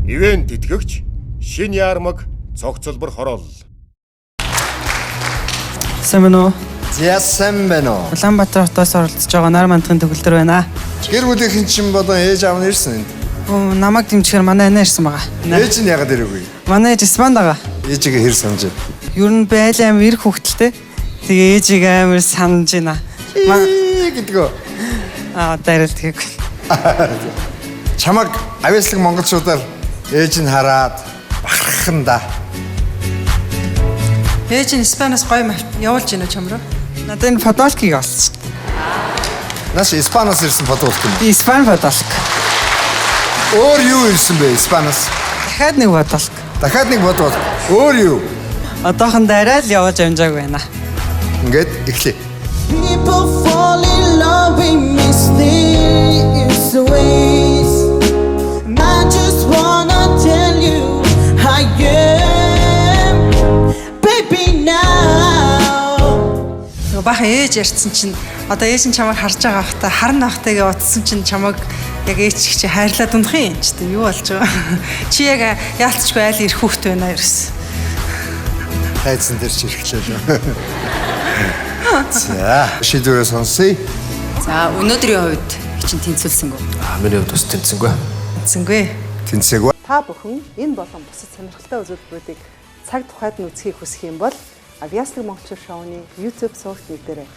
Ивент итгэгч Шин Ярмаг цогцлбор хороол. Сэмэнэ. Яасан бэ нөө. Улаанбаатар хотоос оролцож байгаа нар мандахын төгөлдөр байна. Гэр бүлийнхэн чинь бодон ээж аав нь ирсэн энд. Намайг дэмжихээр манай анаа ирсэн байгаа. Ээж нь ягаад ирээгүй? Манай ээж Испанд байгаа. Ээжигээ хэр санаж байна? Ер нь байлаа амир их хөвгтөлтэй. Тэгээ ээжийг амир санаж байна. Гэдгөө. Дайралт хийх. Чамаг авьяаслаг монголчуудаар ээж нь хараад бахархан да. Ээж нь Испаноос гоё явуулж гинэ чамруу. Надад энэ фотолкийг олсон шүү дээ. Наш Испаноос ирсэн фотолк юм. Би Испани фотолк. Өөр юу ирсэн бэ Испаноос? Дахиад нэг фотолк. Дахиад нэг фотолк. Өөр юу? Одоохондоо арай л явуулж амжааг байна. Ингээд эхлэе. People fall in love with mysterious ways. And I just wanna tell you I am, baby now. Бахан ээж ярьсан чинь одоо ээж нь чамайг харж байгаа хта харна ахтайгаа утсан чинь чамайг яг ээж чи хайрлаад дундах юм ч тийм юу болж байгаа. Чи яг яалтчгүй айл ирэх хүүхд байна ерөөс. Хайцсан дээр чи ирэхлээ. За, шийдвэрээ сонсъё. За, өнөөдрийн хувьд чинь тэнцүүлсэнгүй. Миний хувьд бас тэнцэнгүй. Тэнцэнгүй. Тэнцээгүй. Та бүхэн энэ болон бусад сонирхолтой үзүүлбэрүүдийг цаг тухайд нь үзхийг хүсэх юм бол Авьяаслаг монголчууд шоуны YouTube суугч нэрээр